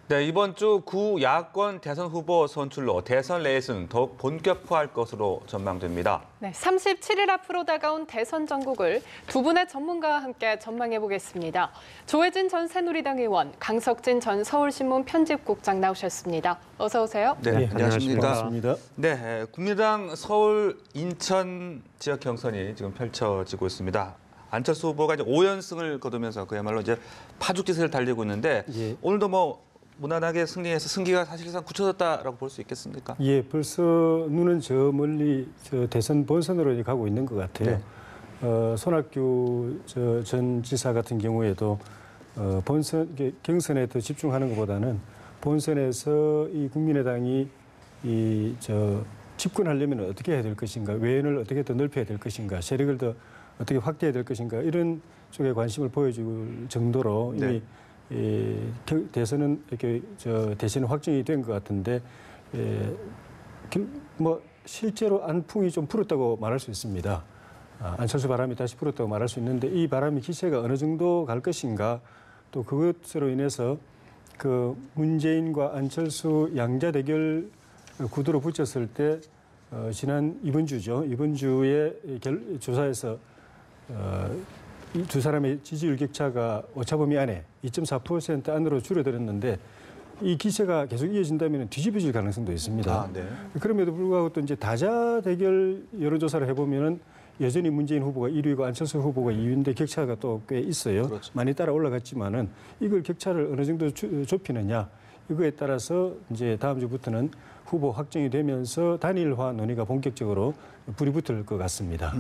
네, 이번 주 구야권 대선 후보 선출로 대선 레이스는 더욱 본격화할 것으로 전망됩니다. 네, 37일 앞으로 다가온 대선 전국을 두 분의 전문가와 함께 전망해 보겠습니다. 조혜진 전 새누리당 의원, 강석진 전 서울신문 편집국장 나오셨습니다. 어서 오세요. 네, 안녕하십니까. 반갑습니다. 네, 국민의당 서울, 인천 지역 경선이 지금 펼쳐지고 있습니다. 안철수 후보가 이제 5연승을 거두면서 그야말로 이제 파죽지세를 달리고 있는데 오늘도 무난하게 승리해서 승기가 사실상 굳혀졌다라고 볼 수 있겠습니까? 예, 벌써 눈은 저 멀리 대선 본선으로 가고 있는 것 같아요. 손학규 전 지사 같은 경우에도 본선 경선에 더 집중하는 것보다는 본선에서 이 국민의당이 집권하려면 어떻게 해야 될 것인가, 외연을 어떻게 더 넓혀야 될 것인가, 세력을 더 어떻게 확대해야 될 것인가 이런 쪽에 관심을 보여줄 정도로 이미 대선은 이렇게 대선이 확정이 된 것 같은데 실제로 안풍이 좀 불었다고 말할 수 있습니다. 안철수 바람이 다시 불었다고 말할 수 있는데 이 바람이 기세가 어느 정도 갈 것인가 또 그것으로 인해서 그 문재인과 안철수 양자 대결 구도로 붙였을 때 지난 이번 주에 조사에서 이 두 사람의 지지율 격차가 오차범위 안에 2.4% 안으로 줄어들었는데 이 기세가 계속 이어진다면 뒤집어질 가능성도 있습니다. 그럼에도 불구하고 또 이제 다자 대결 여론조사를 해보면은 여전히 문재인 후보가 1위고 안철수 후보가 2위인데 격차가 또 꽤 있어요. 그렇죠. 많이 따라 올라갔지만은 이걸 격차를 어느 정도 좁히느냐 이거에 따라서 이제 다음 주부터는 후보 확정이 되면서 단일화 논의가 본격적으로 불이 붙을 것 같습니다.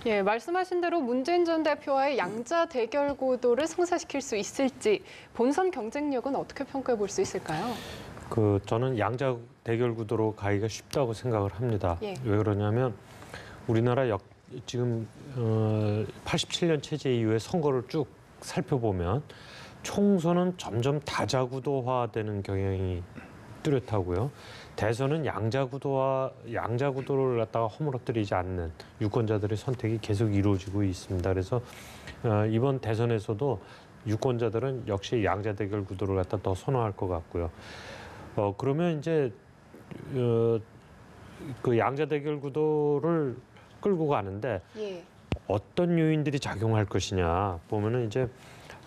예, 말씀하신 대로 문재인 전 대표와의 양자 대결 구도를 성사시킬 수 있을지 본선 경쟁력은 어떻게 평가해 볼 수 있을까요? 저는 양자 대결 구도로 가기가 쉽다고 생각을 합니다. 왜 그러냐면 우리나라 지금 87년 체제 이후에 선거를 쭉 살펴보면 총선은 점점 다자구도화되는 경향이 뚜렷하고요. 대선은 양자구도를 갖다가 허물어뜨리지 않는 유권자들의 선택이 계속 이루어지고 있습니다. 그래서 이번 대선에서도 유권자들은 역시 양자대결 구도를 갖다 더 선호할 것 같고요. 그러면 이제 그 양자대결 구도를 끌고 가는데 어떤 요인들이 작용할 것이냐 보면은 이제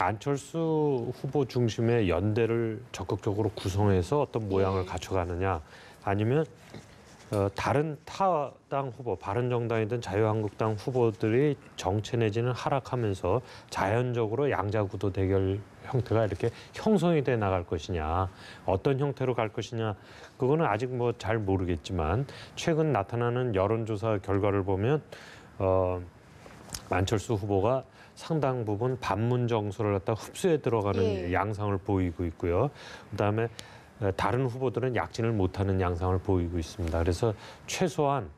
안철수 후보 중심의 연대를 적극적으로 구성해서 어떤 모양을 갖춰가느냐 아니면 다른 타당 후보, 바른정당이든 자유한국당 후보들이 정체 내지는 하락하면서 자연적으로 양자구도 대결 형태가 이렇게 형성이 돼 나갈 것이냐 어떤 형태로 갈 것이냐 그거는 아직 잘 모르겠지만 최근 나타나는 여론조사 결과를 보면 안철수 후보가 상당 부분 반문 정서를 갖다 흡수해 들어가는 양상을 보이고 있고요. 그다음에 다른 후보들은 약진을 못하는 양상을 보이고 있습니다. 그래서 최소한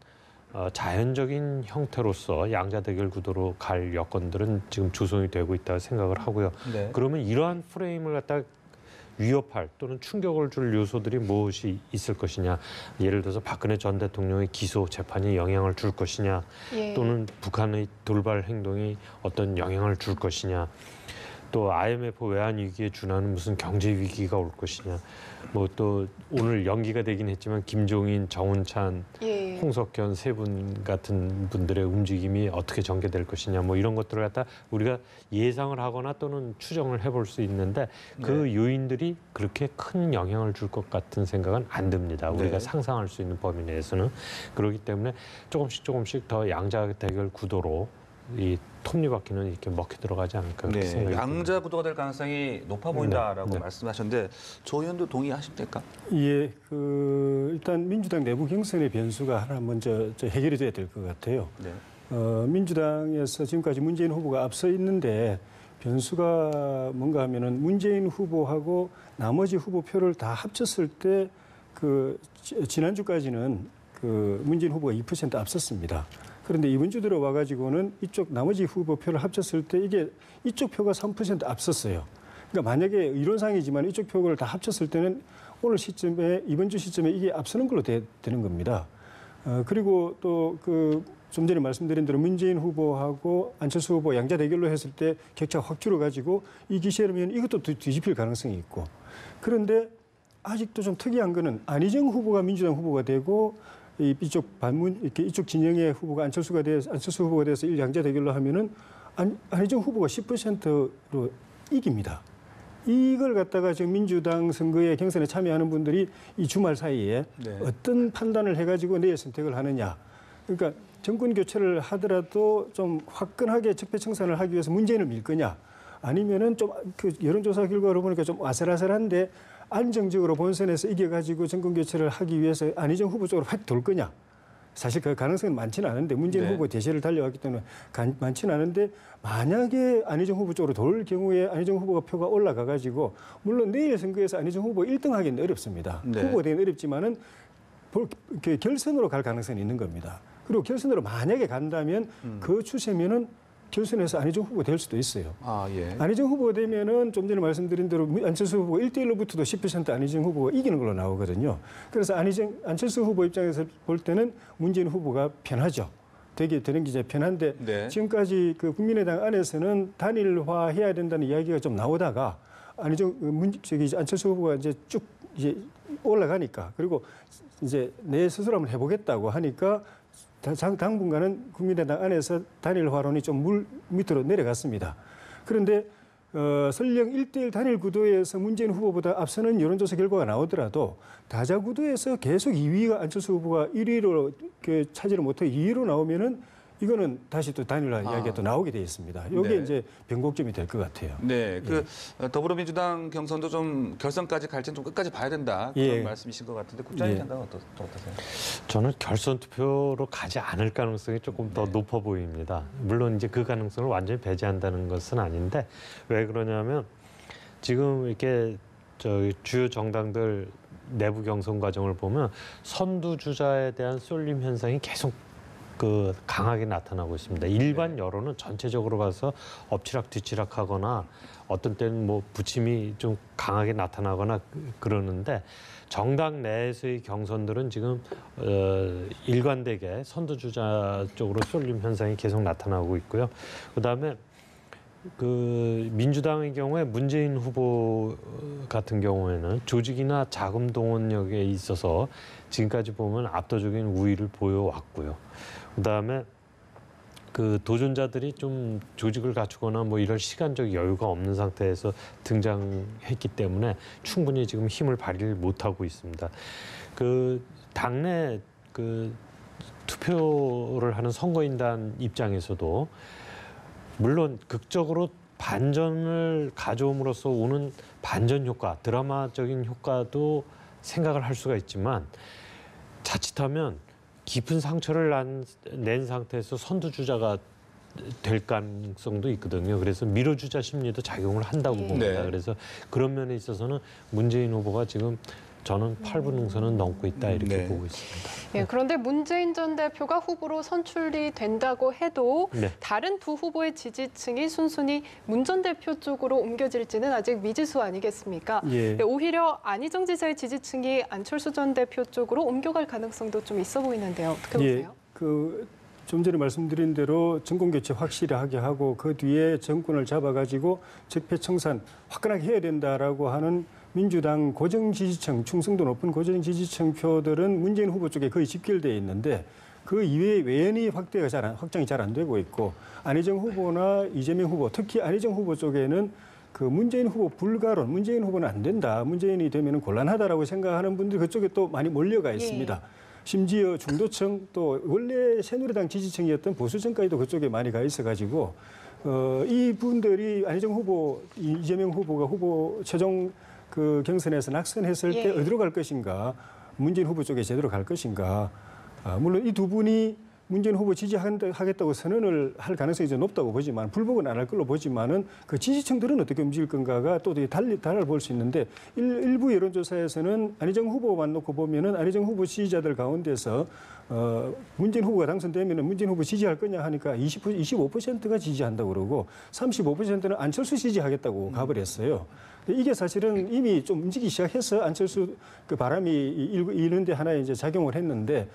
자연적인 형태로서 양자 대결 구도로 갈 여건들은 지금 조성이 되고 있다고 생각을 하고요. 그러면 이러한 프레임을 갖다 위협할 또는 충격을 줄 요소들이 무엇이 있을 것이냐. 예를 들어서 박근혜 전 대통령의 기소 재판이 영향을 줄 것이냐. 또는 북한의 돌발 행동이 어떤 영향을 줄 것이냐. 또 IMF 외환 위기에 준하는 무슨 경제 위기가 올 것이냐. 또 오늘 연기가 되긴 했지만 김종인, 정운찬, 홍석현 세 분 같은 분들의 움직임이 어떻게 전개될 것이냐. 이런 것들을 갖다 우리가 예상을 하거나 또는 추정을 해볼 수 있는데 그 요인들이 그렇게 큰 영향을 줄 것 같은 생각은 안 듭니다. 우리가 상상할 수 있는 범위 내에서는. 그렇기 때문에 조금씩 더 양자 대결 구도로 이 톱니바퀴는 이렇게 먹혀 들어가지 않을까 그렇게 생각이 듭니다. 양자 구도가 될 가능성이 높아 보인다라고 말씀하셨는데 조 의원도 동의하십니까? 예, 일단 민주당 내부 경선의 변수가 하나 먼저 해결이 돼야 될 것 같아요. 민주당에서 지금까지 문재인 후보가 앞서 있는데 변수가 뭔가 하면은 문재인 후보하고 나머지 후보표를 다 합쳤을 때 지난주까지는 문재인 후보가 2% 앞섰습니다. 그런데 이번 주 들어와 가지고는 이쪽 나머지 후보표를 합쳤을 때 이게 이쪽 표가 3% 앞섰어요. 그러니까 만약에 이론상이지만 이쪽 표를 다 합쳤을 때는 이번 주 시점에 이게 앞서는 걸로 되는 겁니다. 그리고 또 좀 전에 말씀드린 대로 문재인 후보하고 안철수 후보 양자 대결로 했을 때 격차가 확 줄어가지고 이 기세라면 이것도 뒤집힐 가능성이 있고 그런데 아직도 좀 특이한 거는 안희정 후보가 민주당 후보가 되고 이쪽 진영의 후보가 안철수 후보가 돼서 일양자 대결로 하면은 안희정 후보가 10%로 이깁니다. 이걸 갖다가 지금 민주당 선거에 경선에 참여하는 분들이 이 주말 사이에 어떤 판단을 해가지고 내일 선택을 하느냐. 그러니까 정권 교체를 하더라도 좀 화끈하게 적폐청산을 하기 위해서 문재인을 밀 거냐. 아니면은 좀 그 여론조사 결과로 보니까 좀 아슬아슬한데 안정적으로 본선에서 이겨가지고 정권 교체를 하기 위해서 안희정 후보 쪽으로 확 돌 거냐. 사실 그 가능성은 많지는 않은데 문재인 후보 대세를 달려왔기 때문에 많지는 않은데 만약에 안희정 후보 쪽으로 돌 경우에 안희정 후보가 표가 올라가가지고 물론 내일 선거에서 안희정 후보 1등 하기는 어렵습니다. 후보가 되기는 어렵지만은 결선으로 갈 가능성이 있는 겁니다. 그리고 결선으로 만약에 간다면 그 추세면은 결선에서 안희정 후보 될 수도 있어요. 안희정 후보가 되면은 좀 전에 말씀드린 대로 안철수 후보가 1대1로 붙어도 10% 안희정 후보가 이기는 걸로 나오거든요. 그래서 안철수 후보 입장에서 볼 때는 문재인 후보가 편하죠. 되게 되는 게 이제 편한데 지금까지 그 국민의당 안에서는 단일화해야 된다는 이야기가 좀 나오다가 안철수 후보가 이제 쭉 이제 올라가니까 그리고 이제 내 스스로 한번 해보겠다고 하니까 당분간은 국민의당 안에서 단일화론이 좀 물 밑으로 내려갔습니다. 그런데 설령 1대1 단일 구도에서 문재인 후보보다 앞서는 여론조사 결과가 나오더라도 다자 구도에서 계속 2위가 안철수 후보가 1위로 차지를 못하고 2위로 나오면은 이거는 다시 또 단일화 이야기가 또 나오게 돼 있습니다. 이게 이제 변곡점이 될 것 같아요. 네, 더불어민주당 경선도 좀 결선까지 갈지는 좀 끝까지 봐야 된다 그런 말씀이신 것 같은데 국장님 판단은 어떠세요? 저는 결선 투표로 가지 않을 가능성이 조금 더 높아 보입니다. 물론 이제 그 가능성을 완전히 배제한다는 것은 아닌데 왜 그러냐면 지금 이렇게 주요 정당들 내부 경선 과정을 보면 선두 주자에 대한 쏠림 현상이 계속 강하게 나타나고 있습니다. 일반 여론은 전체적으로 봐서 엎치락 뒤치락하거나 어떤 때는 뭐 부침이 좀 강하게 나타나거나 그러는데 정당 내에서의 경선들은 지금 일관되게 선두주자 쪽으로 쏠림 현상이 계속 나타나고 있고요. 그다음에 민주당의 경우에 문재인 후보 같은 경우에는 조직이나 자금 동원력에 있어서 지금까지 보면 압도적인 우위를 보여왔고요. 그다음에 도전자들이 좀 조직을 갖추거나 뭐 이런 시간적 여유가 없는 상태에서 등장했기 때문에 충분히 지금 힘을 발휘를 못하고 있습니다. 당내 투표를 하는 선거인단 입장에서도 물론 극적으로 반전을 가져옴으로써 오는 반전 효과, 드라마적인 효과도 생각을 할 수가 있지만 자칫하면 깊은 상처를 낸 상태에서 선두주자가 될 가능성도 있거든요. 그래서 밀어주자 심리도 작용을 한다고 봅니다. 그래서 그런 면에 있어서는 문재인 후보가 지금 저는 8분 능선은 넘고 있다 이렇게 보고 있습니다. 그런데 문재인 전 대표가 후보로 선출이 된다고 해도 다른 두 후보의 지지층이 순순히 문 전 대표 쪽으로 옮겨질지는 아직 미지수 아니겠습니까? 오히려 안희정 지사의 지지층이 안철수 전 대표 쪽으로 옮겨갈 가능성도 좀 있어 보이는데요. 어떻게 보세요? 좀 전에 말씀드린 대로 정권 교체 확실하게 하고 그 뒤에 정권을 잡아가지고 적폐청산 화끈하게 해야 된다라고 하는 민주당 고정 지지층, 충성도 높은 고정 지지층 표들은 문재인 후보 쪽에 거의 집결되어 있는데 그 이외에 외연히 확장이 잘 안 되고 있고 안희정 후보나 이재명 후보, 특히 안희정 후보 쪽에는 문재인 후보 불가론, 문재인 후보는 안 된다, 문재인이 되면 곤란하다라고 생각하는 분들이 그쪽에 또 많이 몰려가 있습니다. 심지어 중도층 또 원래 새누리당 지지층이었던 보수층까지도 그쪽에 많이 가 있어가지고 이분들이 안희정 후보, 이재명 후보가 후보 최종 경선에서 낙선했을 때 어디로 갈 것인가, 문재인 후보 쪽에 제대로 갈 것인가. 물론 이 두 분이 문재인 후보 지지하겠다고 선언을 할 가능성이 좀 높다고 보지만 불복은 안 할 걸로 보지만은 그 지지층들은 어떻게 움직일 건가가 또 달리 볼 수 있는데 일부 여론조사에서는 안희정 후보만 놓고 보면은 안희정 후보 지지자들 가운데서 문재인 후보가 당선되면은 문재인 후보 지지할 거냐 하니까 25%가 지지한다고 그러고 35%는 안철수 지지하겠다고 가버렸어요. 이게 사실은 이미 좀 움직이기 시작해서 안철수 바람이 이런데 하나의 이제 작용을 했는데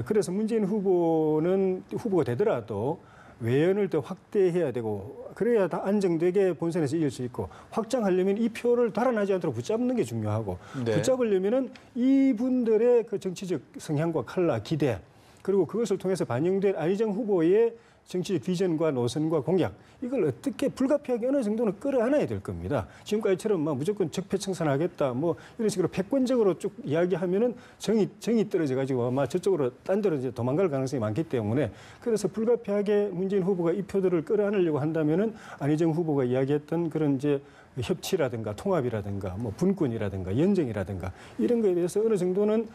그래서 문재인 후보가 되더라도 외연을 더 확대해야 되고 그래야 다 안정되게 본선에서 이길 수 있고 확장하려면 이 표를 달아나지 않도록 붙잡는 게 중요하고 네. 붙잡으려면은 이분들의 그 정치적 성향과 칼라, 기대 그리고 그것을 통해서 반영된 안희정 후보의 정치적 비전과 노선과 공약 이걸 어떻게 불가피하게 어느 정도는 끌어안아야 될 겁니다. 지금까지처럼 막 무조건 적폐청산하겠다 뭐 이런 식으로 패권적으로 쭉 이야기하면은 정이 떨어져 가지고 아마 저쪽으로 딴 데로 이제 도망갈 가능성이 많기 때문에 그래서 불가피하게 문재인 후보가 이 표들을 끌어안으려고 한다면은 안희정 후보가 이야기했던 그런 이제 협치라든가 통합이라든가 뭐 분권이라든가 연정이라든가 이런 거에 대해서 어느 정도는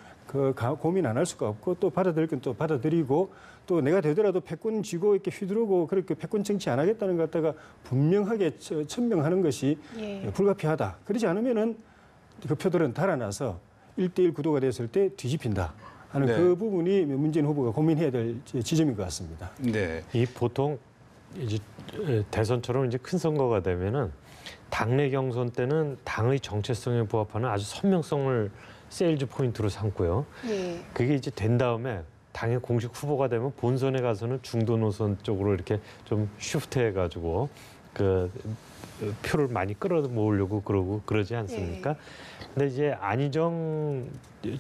고민 안 할 수가 없고 또 받아들일 건 또 받아들이고 또 내가 되더라도 패권 쥐고 이렇게 휘두르고 그렇게 패권 정치 안 하겠다는 것 갖다가 분명하게 천명하는 것이 불가피하다. 그러지 않으면은 그 표들은 달아나서 1대1 구도가 됐을 때 뒤집힌다 하는 네. 그 부분이 문재인 후보가 고민해야 될 지점인 것 같습니다. 네. 이 보통 이제 대선처럼 이제 큰 선거가 되면은 당내 경선 때는 당의 정체성에 부합하는 아주 선명성을 세일즈 포인트로 삼고요. 그게 이제 된 다음에 당의 공식 후보가 되면 본선에 가서는 중도 노선 쪽으로 이렇게 좀 쉬프트해가지고 그 표를 많이 끌어모으려고 그러고 그러지 않습니까? 근데 이제 안희정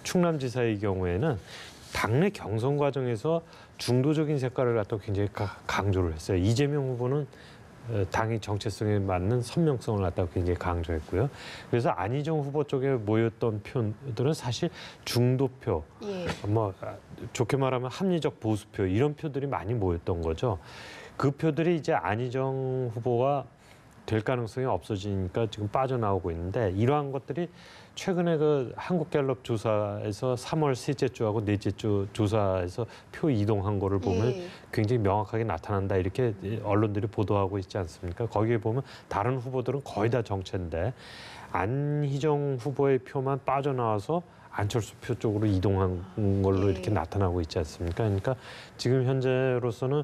충남지사의 경우에는 당내 경선 과정에서 중도적인 색깔을 갖다 굉장히 강조를 했어요. 이재명 후보는 당의 정체성에 맞는 선명성을 갖다가 굉장히 강조했고요. 그래서 안희정 후보 쪽에 모였던 표들은 사실 중도표, 뭐 좋게 말하면 합리적 보수표 이런 표들이 많이 모였던 거죠. 그 표들이 이제 안희정 후보가 될 가능성이 없어지니까 지금 빠져나오고 있는데 이러한 것들이 최근에 그 한국갤럽 조사에서 3월 셋째 주하고 넷째 주 조사에서 표 이동한 거를 보면 굉장히 명확하게 나타난다 이렇게 언론들이 보도하고 있지 않습니까? 거기에 보면 다른 후보들은 거의 다 정체인데 안희정 후보의 표만 빠져나와서 안철수 표 쪽으로 이동한 걸로 이렇게 나타나고 있지 않습니까? 그러니까 지금 현재로서는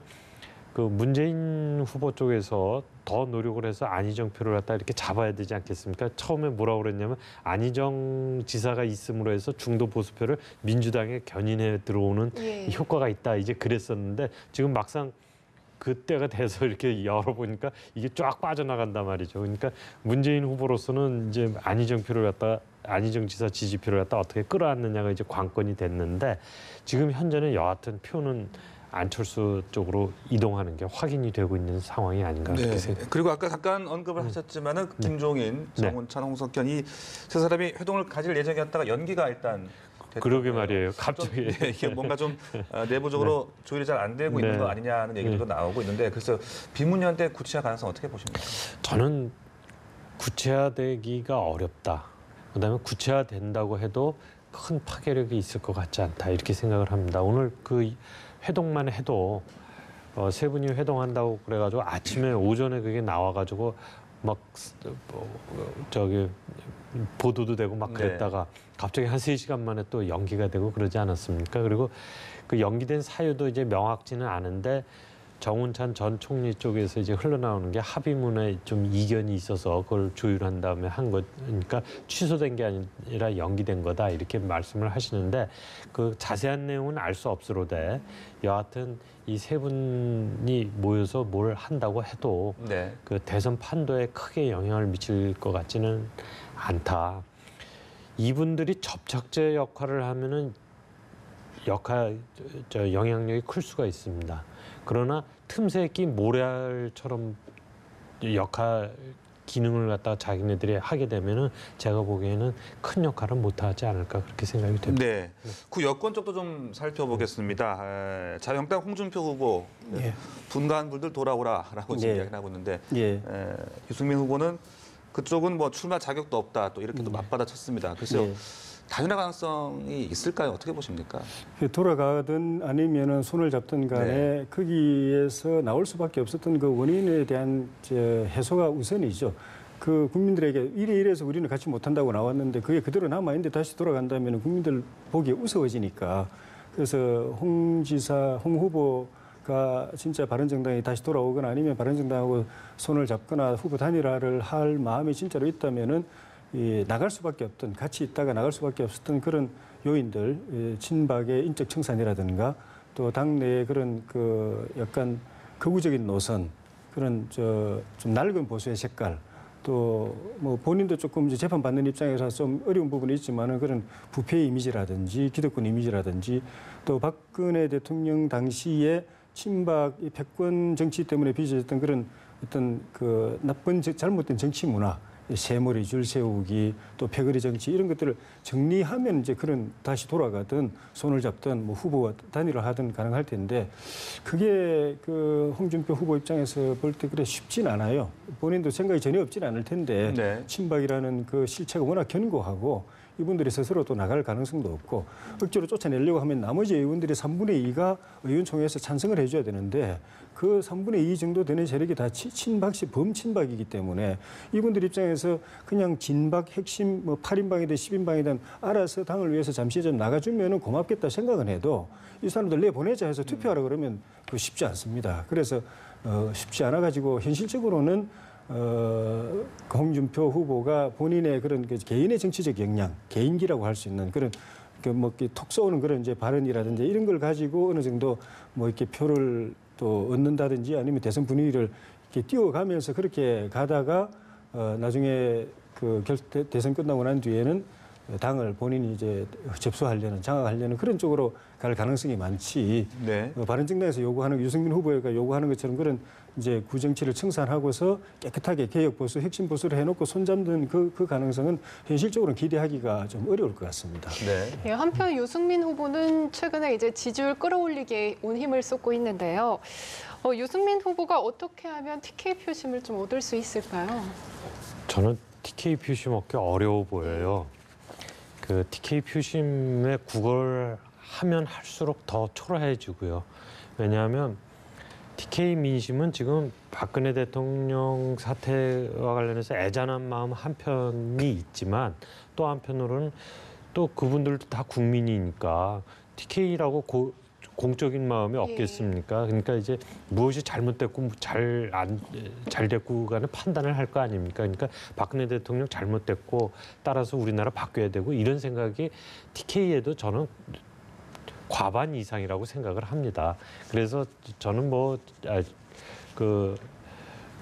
그 문재인 후보 쪽에서 더 노력을 해서 안희정 표를 갖다 이렇게 잡아야 되지 않겠습니까? 처음에 뭐라고 그랬냐면 안희정 지사가 있음으로 해서 중도 보수표를 민주당에 견인해 들어오는 효과가 있다. 이제 그랬었는데 지금 막상 그때가 돼서 이렇게 열어보니까 이게 쫙 빠져나간단 말이죠. 그러니까 문재인 후보로서는 이제 안희정 표를 갖다가 안희정 지사 지지표를 갖다 어떻게 끌어안느냐가 이제 관건이 됐는데 지금 현재는 여하튼 표는 안철수 쪽으로 이동하는 게 확인이 되고 있는 상황이 아닌가 그렇게 생각합니다. 그리고 아까 잠깐 언급을 하셨지만은 김종인, 정운찬, 홍석현 이 세 사람이 회동을 가질 예정이었다가 연기가 일단 그러게 말이에요. 갑자기 이게 뭔가 좀 내부적으로 조율이 잘 안 되고 있는 거 아니냐는 얘기도 나오고 있는데 그래서 비문연대 구체화 가능성 어떻게 보십니까? 저는 구체화되기가 어렵다. 그다음에 구체화된다고 해도 큰 파괴력이 있을 것 같지 않다 이렇게 생각을 합니다. 오늘 그 회동만 해도 세 분이 회동한다고 그래가지고 아침에 오전에 그게 나와가지고 막 저기 보도도 되고 막 그랬다가 갑자기 한 3시간 만에 또 연기가 되고 그러지 않았습니까? 그리고 그 연기된 사유도 이제 명확지는 않은데 정운찬 전 총리 쪽에서 이제 흘러나오는 게 합의문에 좀 이견이 있어서 그걸 조율한 다음에 한 거니까 취소된 게 아니라 연기된 거다 이렇게 말씀을 하시는데 그 자세한 내용은 알 수 없으로되 여하튼 이 세 분이 모여서 뭘 한다고 해도 그 대선 판도에 크게 영향을 미칠 것 같지는 않다. 이분들이 접착제 역할을 하면은 영향력이 클 수가 있습니다. 그러나 틈새에 낀 모래알처럼 기능을 갖다가 자기네들이 하게 되면은 제가 보기에는 큰 역할은 못하지 않을까 그렇게 생각이 됩니다. 네, 그 여권 쪽도 좀 살펴보겠습니다. 자유한국당 홍준표 후보 분간불들 돌아오라라고 지금 이야기를 하고 있는데 유승민 후보는 그쪽은 뭐 출마 자격도 없다 또 이렇게 또 맞받아쳤습니다. 그래서 다변화 가능성이 있을까요? 어떻게 보십니까? 돌아가든 아니면은 손을 잡든 간에 거기에서 나올 수밖에 없었던 그 원인에 대한 해소가 우선이죠. 그 국민들에게 이래서 우리는 같이 못한다고 나왔는데 그게 그대로 남아있는데 다시 돌아간다면 국민들 보기에 우스워지니까. 그래서 홍 후보가 진짜 바른정당이 다시 돌아오거나 아니면 바른정당하고 손을 잡거나 후보 단일화를 할 마음이 진짜로 있다면은 나갈 수밖에 없던 같이 있다가 나갈 수밖에 없었던 그런 요인들 친박의 인적 청산이라든가 또 당내의 그런 그 약간 극우적인 노선, 그런 좀 낡은 보수의 색깔, 또 뭐 본인도 조금 이제 재판 받는 입장에서 좀 어려운 부분이 있지만은 그런 부패 이미지라든지 기득권 이미지라든지 또 박근혜 대통령 당시에 친박 이 패권 정치 때문에 빚어졌던 그런 어떤 그 나쁜 잘못된 정치 문화, 세머리 줄 세우기, 또 패거리 정치 이런 것들을 정리하면 이제 그런 다시 돌아가든 손을 잡든 뭐 후보와 단일화 하든 가능할 텐데 그게 그 홍준표 후보 입장에서 볼 때 그래 쉽진 않아요. 본인도 생각이 전혀 없진 않을 텐데 네. 친박이라는 그 실체가 워낙 견고하고 이분들이 스스로 또 나갈 가능성도 없고 억지로 쫓아내려고 하면 나머지 의원들이 3분의 2가 의원총회에서 찬성을 해줘야 되는데 그 3분의 2 정도 되는 세력이 다 친박시 범친박이기 때문에 이분들 입장에서 그냥 진박 핵심 뭐 8인방이든 10인방이든 알아서 당을 위해서 잠시 좀 나가주면 고맙겠다 생각은 해도 이 사람들 내보내자 해서 투표하라 그러면 그거 쉽지 않습니다. 그래서 쉽지 않아가지고 현실적으로는 홍준표 후보가 본인의 그런 개인의 정치적 역량, 개인기라고 할 수 있는 그런 뭐 톡 쏘는 그런 이제 발언이라든지 이런 걸 가지고 어느 정도 뭐 이렇게 표를 또 얻는다든지 아니면 대선 분위기를 이렇게 띄워가면서 그렇게 가다가 나중에 그 대선 끝나고 난 뒤에는 당을 본인이 이제 접수하려는 장악하려는 그런 쪽으로 갈 가능성이 많지. 네. 바른정당에서 요구하는 유승민 후보가 요구하는 것처럼 그런 이제 구정치를 청산하고서 깨끗하게 개혁 보수, 핵심 보수를 해놓고 손잡는 그 가능성은 현실적으로는 기대하기가 좀 어려울 것 같습니다. 네. 예, 한편 유승민 후보는 최근에 이제 지지율 끌어올리기에 온 힘을 쏟고 있는데요. 유승민 후보가 어떻게 하면 TK 표심을 좀 얻을 수 있을까요? 저는 TK 표심 얻기 어려워 보여요. 그 TK 표심에 구걸하면 할수록 더 초라해지고요. 왜냐하면 TK 민심은 지금 박근혜 대통령 사태와 관련해서 애잔한 마음 한편이 있지만 또 한편으로는 또 그분들도 다 국민이니까 TK라고 공적인 마음이 없겠습니까? 그러니까 이제 무엇이 잘못됐고 잘 됐고가는 판단을 할 거 아닙니까? 그러니까 박근혜 대통령 잘못됐고 따라서 우리나라 바뀌어야 되고 이런 생각이 TK에도 저는 과반 이상이라고 생각을 합니다. 그래서 저는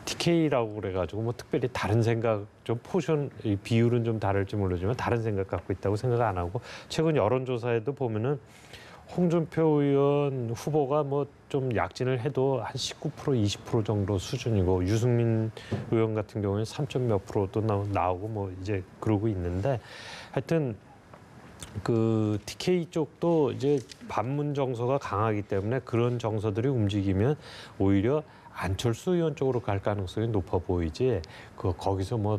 TK라고 그래가지고 뭐 특별히 다른 생각 좀 포션 비율은 좀 다를지 모르지만 다른 생각 갖고 있다고 생각 안 하고 최근 여론조사에도 보면은 홍준표 의원 후보가 뭐 좀 약진을 해도 한 19%, 20% 정도 수준이고 유승민 의원 같은 경우는 3점 몇 프로도 나오고 뭐 이제 그러고 있는데 하여튼 그 TK 쪽도 이제 반문 정서가 강하기 때문에 그런 정서들이 움직이면 오히려 안철수 의원 쪽으로 갈 가능성이 높아 보이지. 거기서 뭐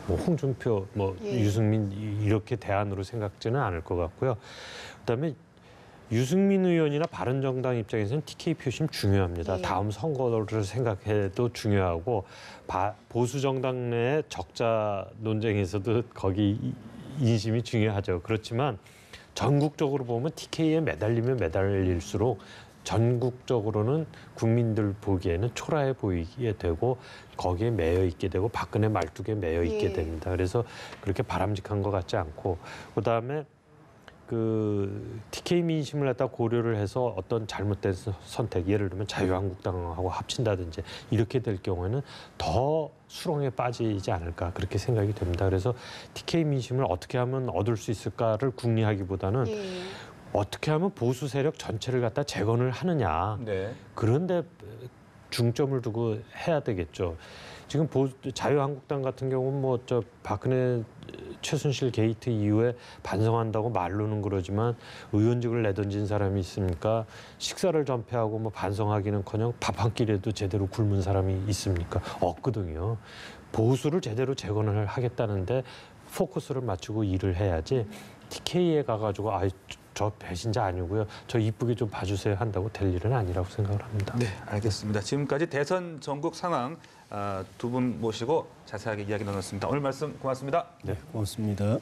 홍준표, 유승민 이렇게 대안으로 생각지는 않을 것 같고요. 그다음에 유승민 의원이나 바른정당 입장에서는 TK 표심 중요합니다. 다음 선거를 생각해도 중요하고 보수 정당 내 적자 논쟁에서도 거기 인심이 중요하죠. 그렇지만 전국적으로 보면 TK에 매달리면 매달릴수록 전국적으로는 국민들 보기에는 초라해 보이게 되고 거기에 매여 있게 되고 박근혜 말뚝에 매여 있게 됩니다. 그래서 그렇게 바람직한 것 같지 않고 그다음에 그 TK 민심을 갖다 고려를 해서 어떤 잘못된 선택, 예를 들면 자유한국당하고 합친다든지 이렇게 될 경우에는 더 수렁에 빠지지 않을까 그렇게 생각이 됩니다. 그래서 TK 민심을 어떻게 하면 얻을 수 있을까를 궁리하기보다는 어떻게 하면 보수 세력 전체를 갖다 재건을 하느냐. 네. 그런데 중점을 두고 해야 되겠죠. 지금 자유한국당 같은 경우는 박근혜 최순실 게이트 이후에 반성한다고 말로는 그러지만 의원직을 내던진 사람이 있습니까? 식사를 전폐하고 반성하기는커녕 밥 한 끼라도 제대로 굶은 사람이 있습니까? 없거든요. 보수를 제대로 재건을 하겠다는데 포커스를 맞추고 일을 해야지 TK에 가가지고 저 배신자 아니고요. 저 이쁘게 좀 봐주세요 한다고 될 일은 아니라고 생각을 합니다. 네, 알겠습니다. 지금까지 대선 전국 상황 두 분 모시고 자세하게 이야기 나눴습니다. 오늘 말씀 고맙습니다. 네, 고맙습니다.